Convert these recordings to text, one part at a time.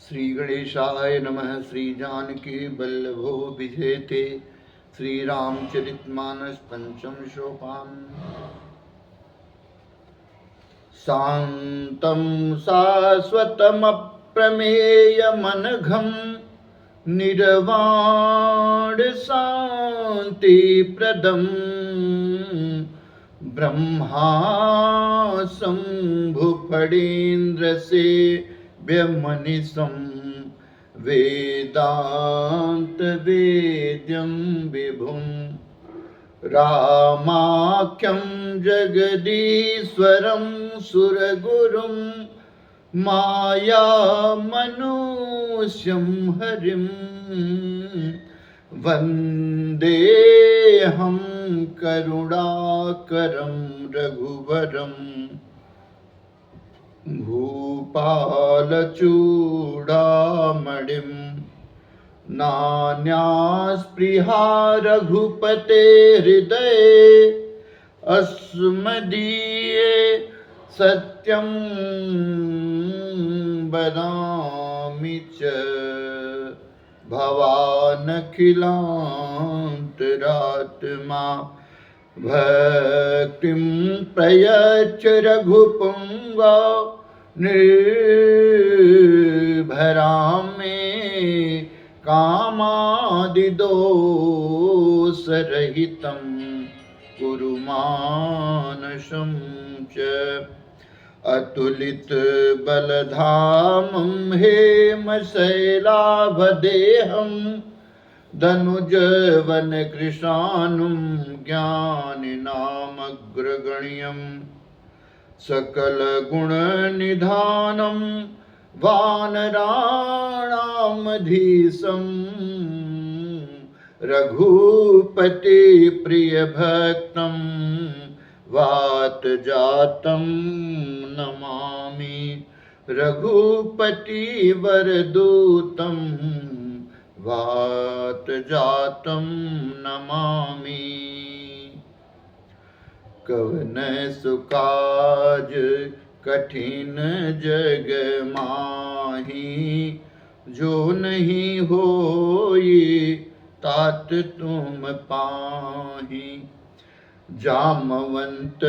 श्री गणेशाय नमः। श्री जानकी वल्लभो विजयते। श्री रामचरितमानस पंचम सोपान। शांतं शाश्वतमप्रमेयमनघं निर्वाण शान्तिप्रदं ब्रह्माशंभुफणीन्द्रसेव्यमनिशं वेदान्तवेद्यं विभुं रामाख्यं जगदीश्वरं सुरगुरुं मायामनुष्यं हरिं वन्देऽहं करुणाकरं रघुवरं भूपालचूडामणिं नान्यास्पृहा रघुपते हृदये अस्मदीये सत्यं वदामि च भवानखिलान्तरात्मा भक्तिं प्रयच्छ रघुपुंगा निर्भरां मे कामादिदोषरहितं कुरु मानसं च अतुलित बलधामं हेमशैलाभदेहं धनुजवन कृशानुं ज्ञानिनामग्रगण्यं सकलगुणनिधानं वानराणामधीशं रघुपति प्रियभक्तं वातजातं नमामि रघुपति वरदूतं वातजातं नमामि। कवन सुकाज कठिन जग माही जो नहीं होई तात तुम पाही जामवंत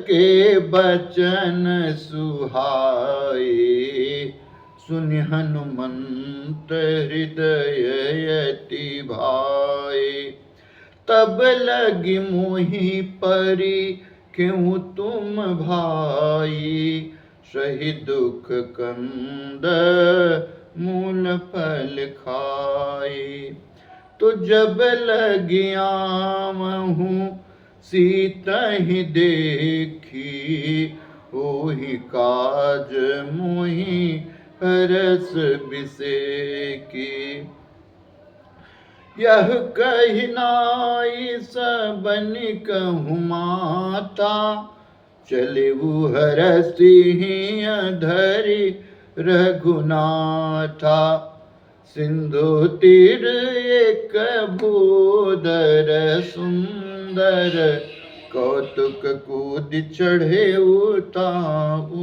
के बचन सुहाए सुनि हनुमंत हृदय यति भाए तब लगी मोहि परी क्यों तुम भाई सही दुख कंद मूल फल खाए तो जब लगिया महूँ सीता ही देखी ओहि काज मोहि हरस बिसेकी यह कही नाई सबन कहूँ माता चले हरसि धरि रघुनाथा सिंधु तीर एक भूधर सुंदर कौतुक कूद चढ़े उता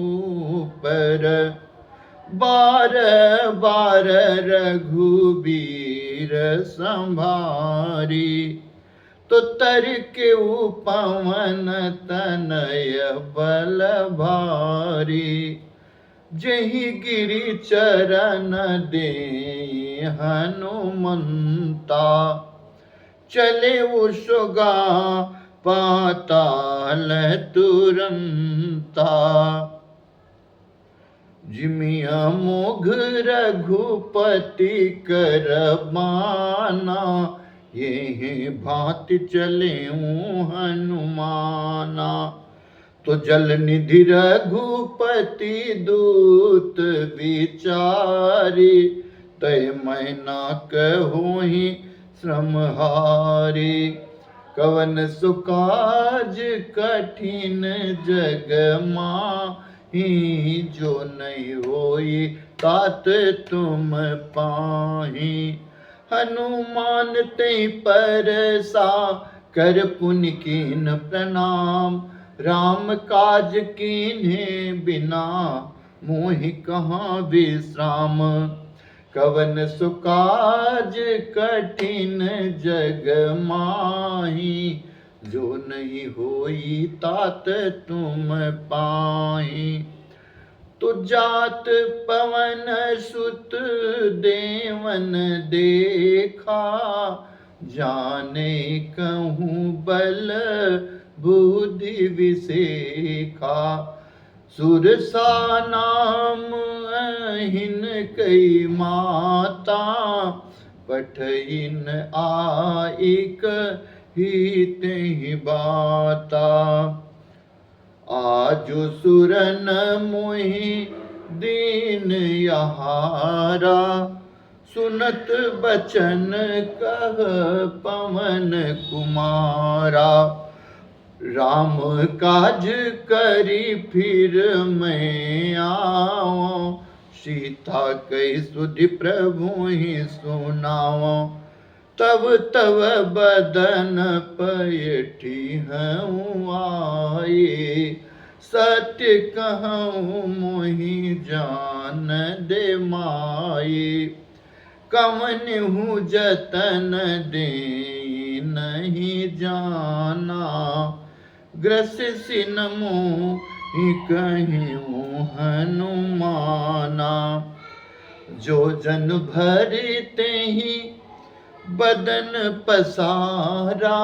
ऊपर बार बार रघुबीर संभारी तो तर के पवन तनय बल भारी जही गिरि चरण दे हनुमंता चले उसगा पाताल तुरंता जिमिया मोघ रघुपति कर बाना ये भांति चले हनुमाना तो जल निधि रघुपति दूत विचारी तय मैना कहोहि श्रमहारी कवन सुकाज कठिन जग माही जो नहीं होई तात तुम पाही हनुमान ते परसा कर पुनि कीन प्रणाम राम काज कीन्हे बिना मोहि कहाँ विश्राम कवन सुकाज कठिन जग माही, जो नहीं होई तात तुम पाही। तो जात पवन सुत देवन देखा, जाने कहूँ बल बुद्धि विसेखा। सुरसा नाम अहिन कई माता, पठइन आइक हित ही बाता। आजु सुरन मोहि दीन यहारा, सुनत बचन कह पवन कुमारा। राम काज करी फिर मैं आओ, सीता कई सुधि प्रभु ही सुनाओ। तब तब बदन पैठी हूँ आए, सत्य कहूँ मोहि जान दे माए। कवन हूँ जतन दे नहीं जाना, ग्रस सिन मोहि कहियूँ हनुमाना। जो जन भरते ही बदन पसारा,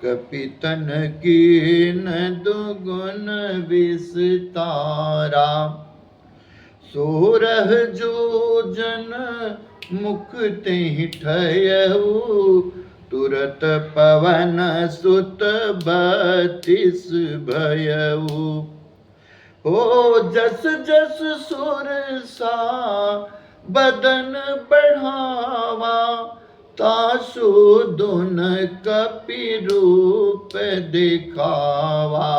कपितन कीन दुगुन विस्तारा। सोरह जो जन मुख तेहि ठयऊ, तुरत पवन सुत 32 भयऊ। ओ जस जस सुरसा बदन बढ़ावा, तासु दुन कपि रूप दिखावा।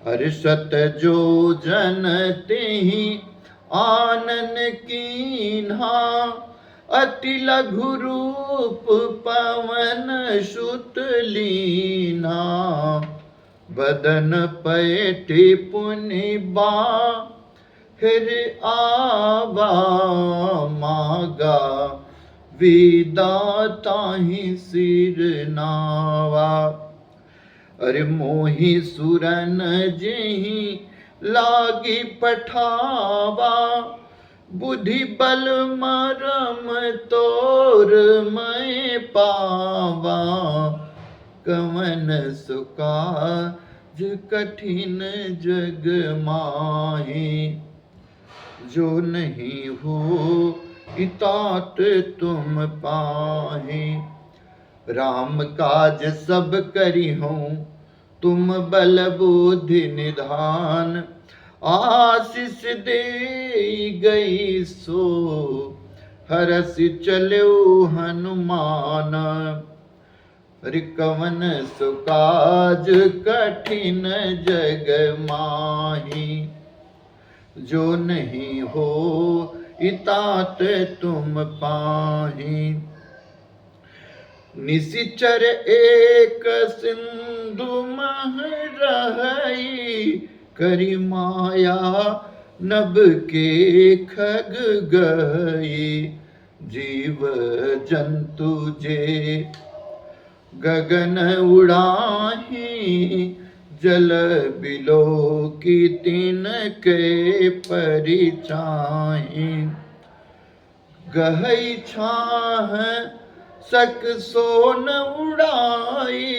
हर्षत जो जन तेहि आनन कीन्हा, अति लघु रूप पवन सुत लीन्हा। बदन पैठी पुनि बाहिर आवा, मागा विदा ताहि सिर नावा। अरे मोहि सुरन जेहि लागी पठावा, बुद्धि बल मरम तोर मैं पावा। कवन सुकाज कठिन जग माही, जो नहीं हो इतात तुम पाही। राम काज सब करी हूँ तुम बल बुद्धि निधान, आशीष दे गई सो हरस चलो हनुमान। अरे कवन सुकाज कठिन जग माही, जो नहीं हो इतात तुम पाही। निशिचर एक सिंधु मह रहई, करी माया नभ के खग गई। जीव जंतु जे गगन उड़ाही, जल बिलो की तीन के परिचाही। गहई छाह सक सोन उड़ाई,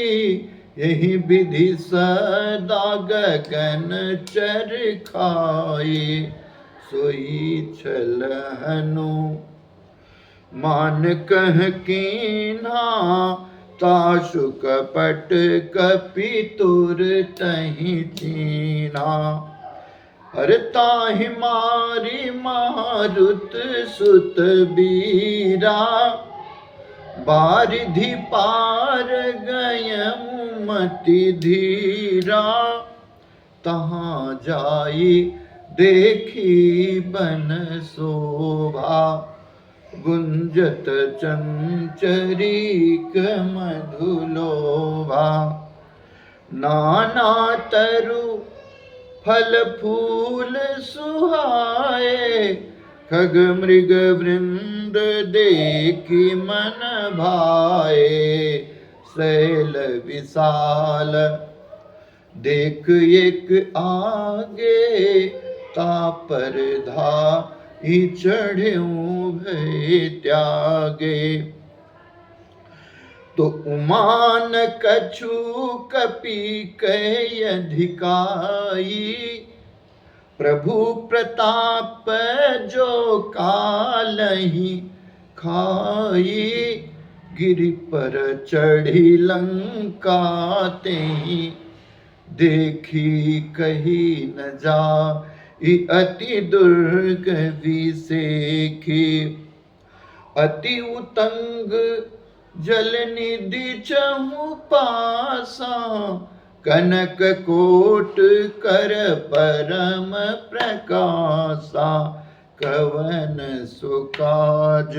यही विधि सदा गगन चर खाई। सोई छल हनु मान कह कीन्हा, तासु कपट कपि तुर तहि चीन्हा। अरे ताहि मारी मारुत सुत बीरा, बारिधि पार गयमु मति धीरा। तहाँ जाई देखी बन शोभा, गुंजत चंचरीक मधुलोभा। नाना तरु फल फूल सुहाए, खग मृग वृंद देखी मन भाए, शैल विशाल देख एक आगे, तापर धाई चढ़्यूं भय त्यागे। तो उमान कछु कपि कह अधिकाई, प्रभु प्रताप जो कालहि खाई। गिरि पर चढ़ी लंका तेहि, देखी कही न जाई अति दुर्ग विसेखी। अति उतंग जल निधि चहु पासा, कनक कोट कर परम प्रकाशा। कवन सुकाज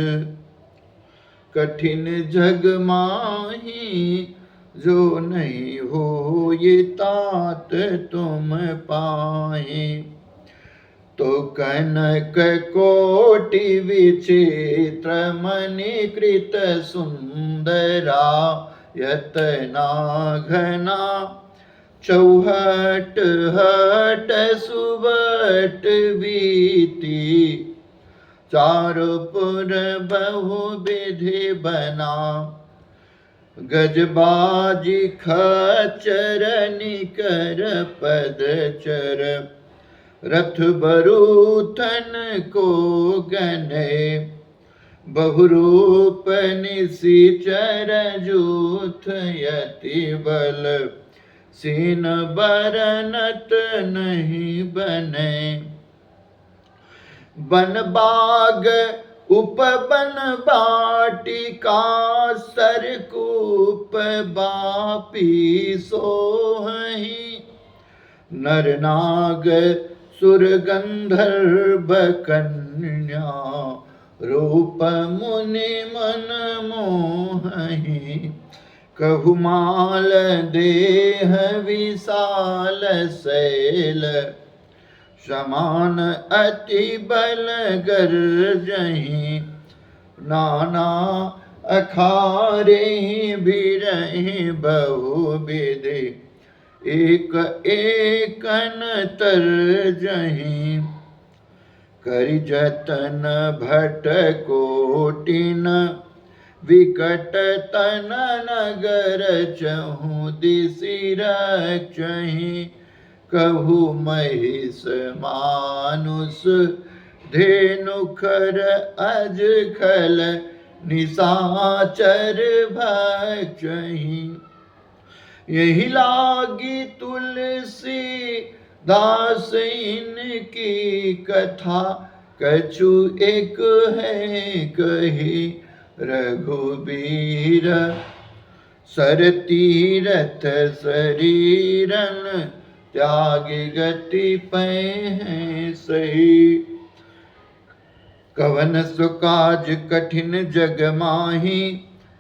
कठिन जग माही, जो नहीं हो ये तात तुम पाए। तो कनक कोटि विचित्र मणिकृत सुंदरा, यतना घना चौहट हट सुबट बीती। चारुपुर बहु विधि बना, गजबाजी खच्चर निकर पदचर। रथ बरूथन को गने, बहुरूप निशिचर जूथ यति बल। सीन बरनत नहीं बने, बन बाग उपवन बाटिका। सरकूप बापी सोहहि, नर नाग सुर गंधर्व कन्या। रूप मुनि मन मोहहि, कहुमाल देह विशाल शैल। समान अति बल गर्जहि, नाना अखारे बिरहि बहुविधि। एक एकन तरजहि, करि जतन भट कोटिन। विकट तन नगर चहु दिसि रक्षहि। कहु महिष मानुष धेनु खर अज खल। निशाचर भक्षहि, यही लागी तुलसी दास इनकी कथा। कछु एक है कही रघुबीर, सर तीरथ शरीरन। त्याग गति पै हैं सही, कवन सुकाज कठिन जग माही।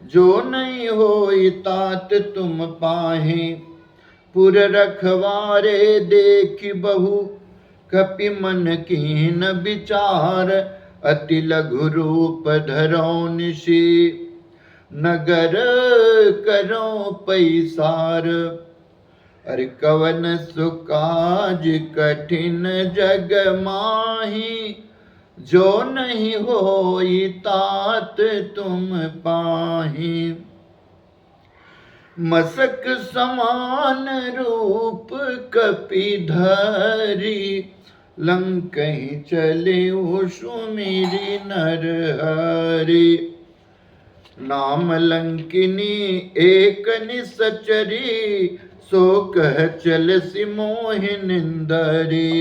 जो नहीं होई तात तुम पाहे, पुर रखवारे देख बहु। कपि मन कीन विचार, अति लघु रूप धरो निशि। नगर करो पैसार, अरे कवन सुकाज कठिन जग माही। जो नहीं होई तात तुम पाही। मसक समान रूप कपिधरी, लंकहि चले सुमिरि नर हरि। नाम लंकिनी एक निसचरी, सो कह चल सिमोहि निंदरी।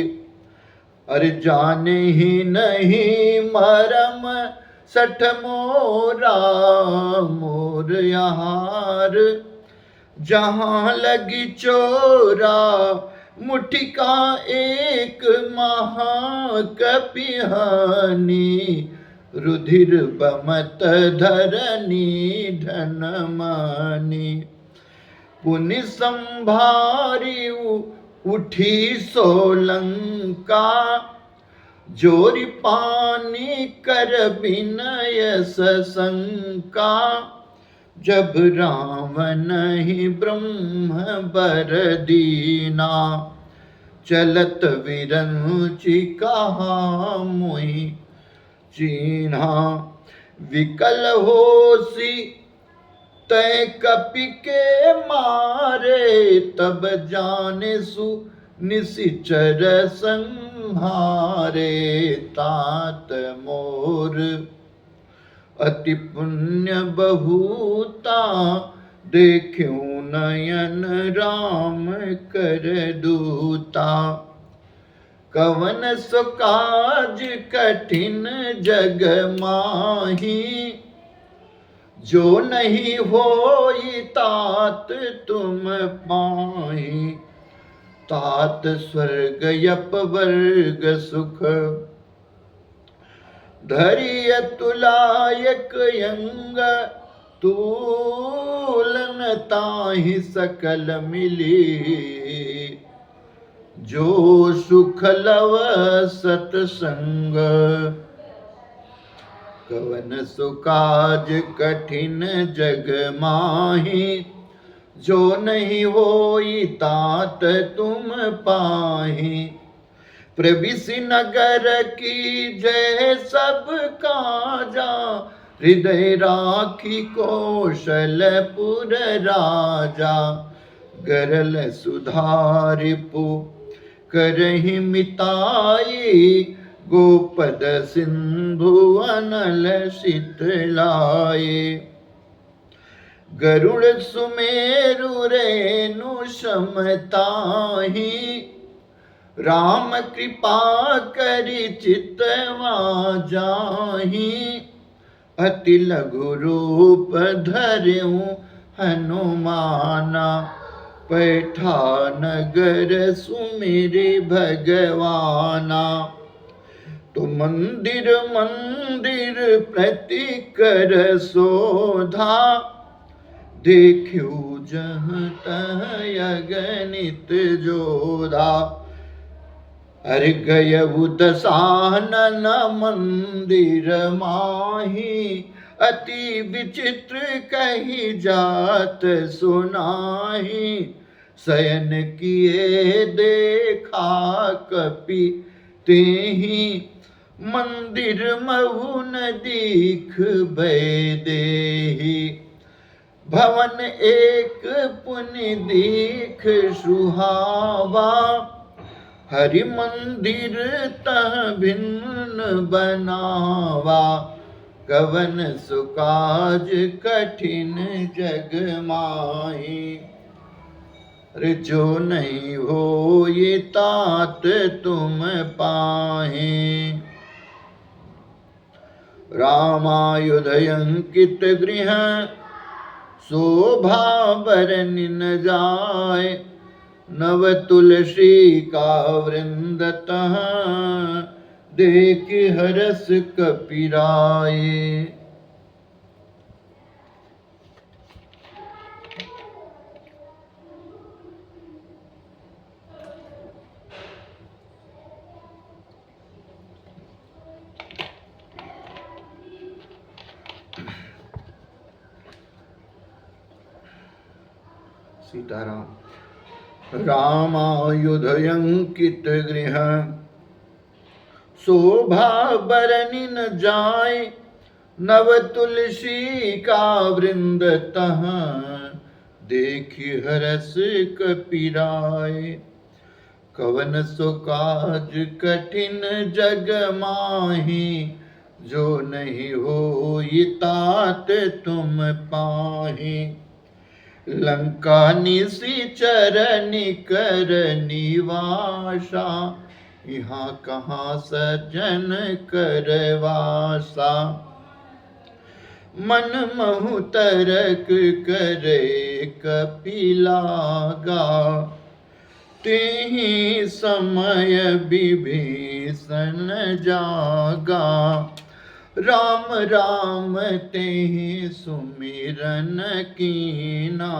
अरे जाने ही नहीं मरम सठ मोरा मोर यार। जहाँ लगी चोरा मुठिका एक महाकपिहानी। रुधिर बमत धरनी धनमानी। पुनि संभारी उठी सोलंका, जोरी पानी कर विनय सशंका, जब रावण ही ब्रह्म बर दीना। चलत विरंचि कहा मुहि चीन्हा, विकल होसी तय कपि के मारे। तब जाने सु निशिचर संहारे। तात मोर अति पुण्य बहुता, देखूं नयन राम कर दूता। कवन सो काज कठिन जग माही, जो नहीं होई तात तुम पाही। तात स्वर्ग यप वर्ग सुख, धरि अतुलायक यंग। तूलन ताहि सकल मिली, जो सुख लव सतसंग। कवन सो काज कठिन जग माही, जो नहीं होई तात तुम पाही। प्रविशि नगर की जय सब काजा, हृदय राखी कौशलपुर राजा। गरल सुधारिपु करहि मिताई, गोपद सिंधु अनल शीतलाए। गरुड़ सुमेरु रेणु समताही, राम कृपा करि चितवा जाहि। अति लघु रूप धर्यु हनुमाना, पैठा नगर सुमिरि भगवाना। तो मंदिर मंदिर प्रति कर शोधा, देखियो जहाँ तहाँ अगणित जोधा। अरे गयउ दसानन मंदिर माही, अति विचित्र कही जात सुनाही। शयन किए देखा कपि तेहि, मंदिर महु न दीख देहि। भवन एक पुनि दीख सुहावा, हरि मंदिर तह भिन्न बनावा। कवन सुकाज कठिन जग माही, रे जो नहीं हो ये तात तुम पाहे। रामायुध अंकित गृह, शोभा बरनि न जाय। नव तुलसी का वृंद तहाँ, देख हरस कपिराए। सीताराम। रामायुध अंकित गृह, शोभा बरनि न जाय। नव तुलसी का वृंद तहाँ, देखि हरस कपिराय। कवन सो काज कठिन जग माही, जो नहीं होई तात तुम पाही। लंका निशिचर निकर निवासा, यहाँ कहाँ सज्जन करवासा। मन महु तरक करे कपिलागा, तेहि समय विभीषण जागा। राम राम तेहि सुमिरन कीना,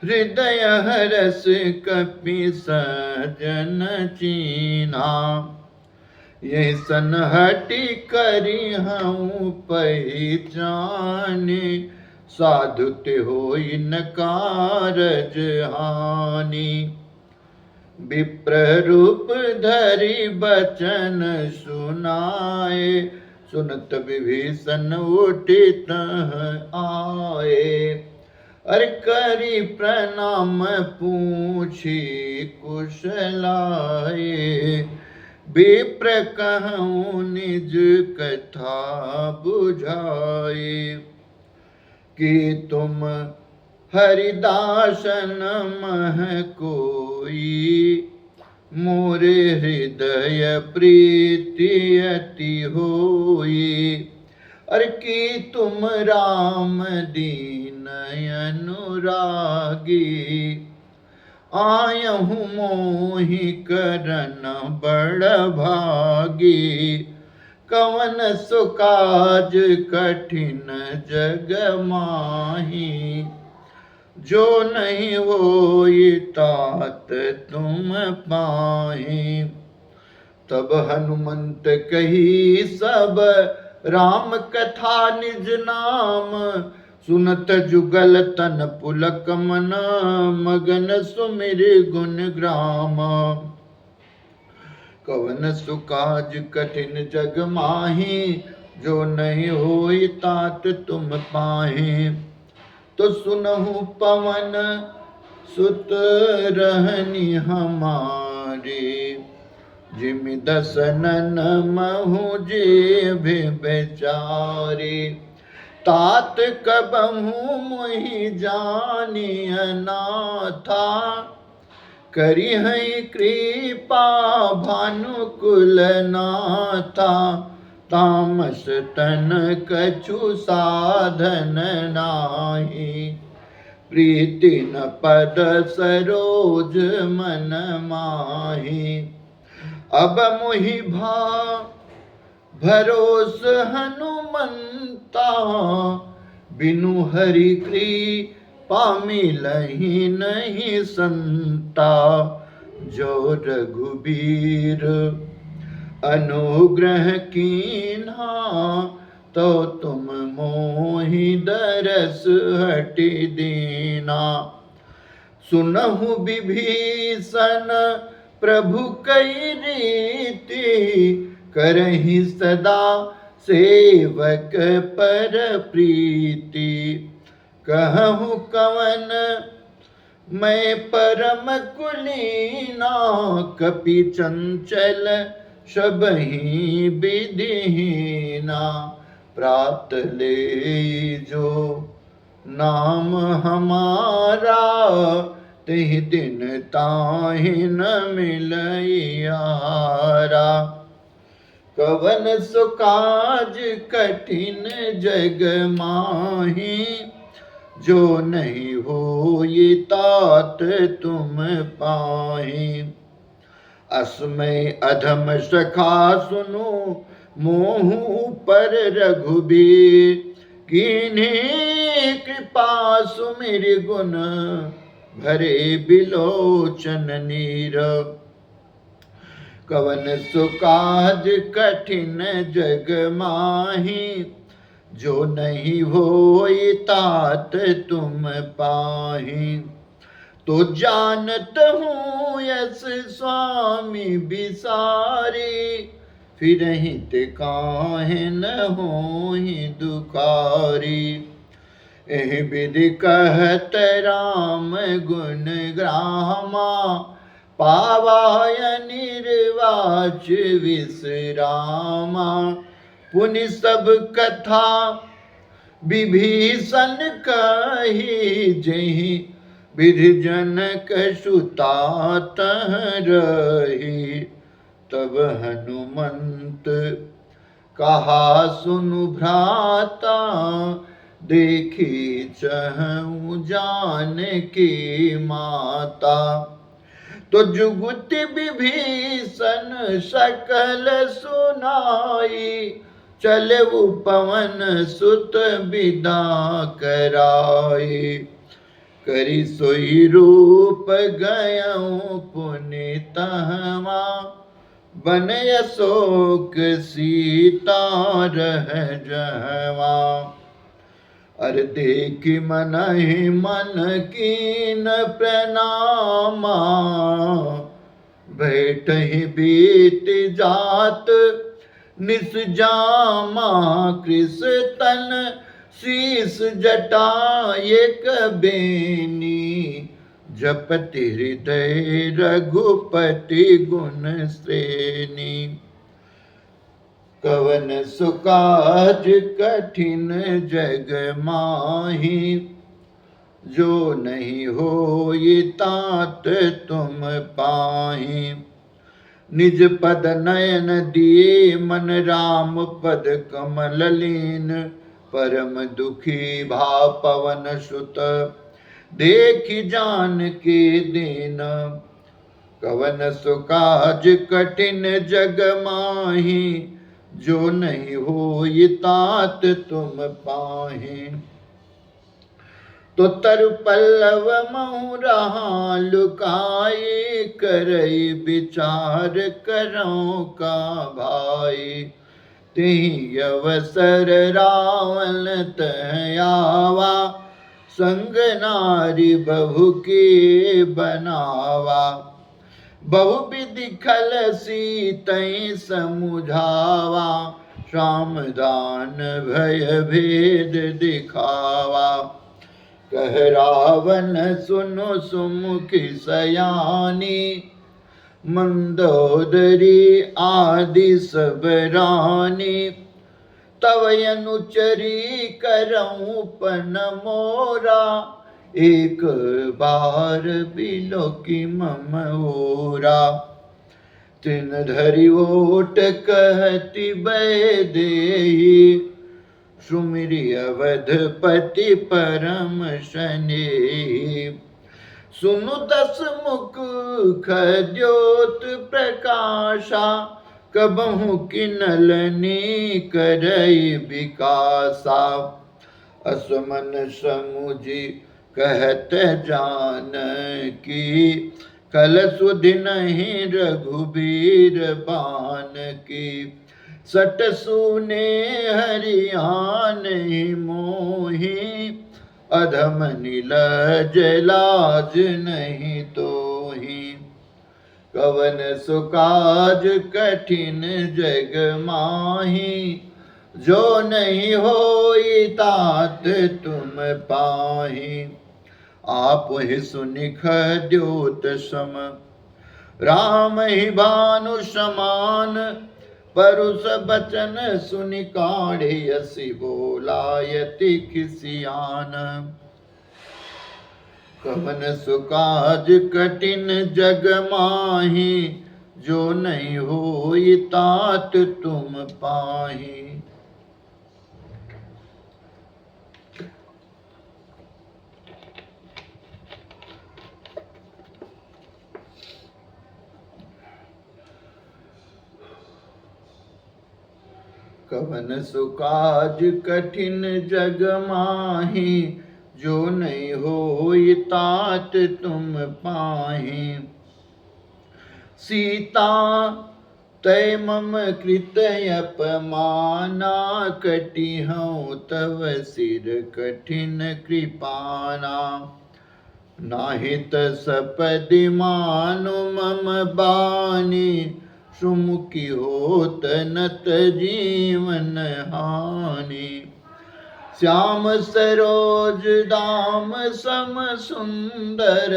हृदय हरस कपि सजन चीना। यही सनहटी करी हूँ पहचाने, साधु ते होई न कारज हानि। विप्र रूप धरि बचन सुनाए, सुनत विभीषण उठि तह आए। अर करी प्रणाम पूछी कुशलाए, विप्र कहूँ निज कथा बुझाए। कि तुम हरिदासन मह कोई, मोरे हृदय प्रीति अति होई। अर कि तुम राम दीन अनुरागी, आयहु मोहि करन बड़ भागी। कवन सो काज कठिन जग माही, जो नहीं होई तात तुम पाहि। तब हनुमंत कही सब राम कथा निज नाम, सुनत जुगल तन पुलक मन, मगन सुमिर गुण ग्राम। कवन सुकाज कठिन जग माही, जो नहीं होई तात तुम पाहि। तो सुनहु पवन सुत रहनी हमारे, जिमि दसनन महु जेभि बेचारे। तात कबहु मोहि जानिय नाथा, करी है कृपा भानुकुल नाथा। तामस तन कछु साधन नाही, प्रीति न पद सरोज मन माही। अब मोहि भरोस हनुमंता, बिनु हरि कृपा मिलहि नहीं संता। जो रघुबीर अनुग्रह कीन्हा, तो तुम मोहि दरस हटि दीना। सुनहु विभीषण प्रभु कई रीति, करहि सदा सेवक पर प्रीति। कहूँ कवन मैं परम कुलीना, कपि चंचल सबहि विधिहीना। प्राप्त ले जो नाम हमारा, तिहि दिन ताहि न मिलइयारा। कवन सुकाज कठिन जग माही, जो नहीं होई तात तुम पाहि। अस्मै अधम सखा सुनो, मोहु पर रघुबीर। कीन्ही कृपा सुमिर गुण, भरे बिलोचन नीर। कवन सुकाज कठिन जग माही, जो नहीं होई तात तुम पाहि। तो जानत हूँ यस स्वामी बिसारी, फिरहि ते काहे न होहि दुखारी। एहि विधि कहत राम गुण ग्रामा, पावाय निर्वाच विश्रामा। पुनि सब कथा विभीषण कही, जेहि विधि जनक सुता तह रही। तब हनुमंत कहा सुनु भ्राता, देखी चहु जानकी माता। तो जुगुति विभीषण सकल सुनाई, चले पवन सुत विदा कराई। करी सोई रूप गयऊँ पुनि तहवा, बन अशोक सीता रह जहवा। अर देख मनहि मन कीन प्रणामा, बैठहि बीत जात निसजामा। कृष तन शीस जटा एक बेनी, जपति हृदय रघुपति गुण श्रेणी। कवन सुकाज कठिन जग माही, जो नहीं होई तात तुम पाही। निज पद नयन दिए मन राम पद कमल लीन, परम दुखी भा पवन सुत देखि जान के दीन। कवन सुकाज कठिन जग माही, जो नहीं होई तात तुम पाही। तो तरु पल्लव महु रहा लुकाई, करई विचार करो का भाई। तिहि अवसर रावण तह आवा, संग नारी बहु के बनावा। बहु विधि खल सीतै समुझावा, श्याम दान भय भेद दिखावा। कह रावण सुनो सुमुखी सयानी, मंदोदरी आदि सब रानी। तव अनुचरी करऊं पन मोरा, एक बार बिलो की मम ओरा। तिन धरि ओट कहती बैदेही, सुमिरि अवधपति परम शनेही। सुनु दस मुख खद्योत प्रकाशा, कबहु किनलनी करई विकासा। असमन समुझी कहत जान की, कल सुधि नहीं रघुबीर बान की। सट सुने हरियान मोही, अधम नीलज लाज नहीं तोही। कवन सुकाज कठिन जग माही, जो नहीं होई तात तुम पाही। आप ही सुनिख द्योत सम, राम ही भानु समान। परुष बचन सुनि काढ़े असि बोलायति खिसियान। कवन सुकाज कठिन जग माही, जो नहीं होई तात तुम पाही। कवन सुकाज कठिन जग माही, जो नहीं होई तात तुम पाही। सीता तय मम कृत अपमाना, कटिहऊँ तव सिर कठिन कृपाना। नाहित सपदि मानु मम बानी, सुमुखी होत नत जीवन हानि। श्याम सरोज दाम सम सुंदर,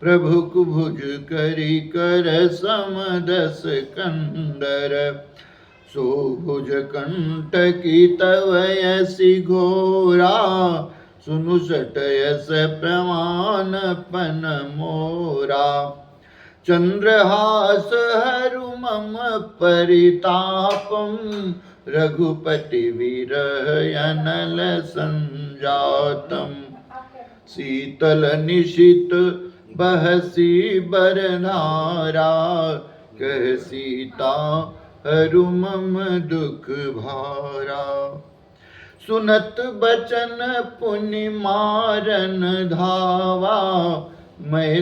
प्रभु कुभुज करी कर सम दस कंदर। सोभुज कंटकी तव यसी घोरा, सुनु सटयस प्रमाण पन मोरा। चंद्रहास हरु मम परितापम, रघुपति विरह अनल संजातम। शीतल निशित बहसी बरनारा, कह सीता हरु मम दुख भारा। सुनत बचन पुनि मारन धावा, मैं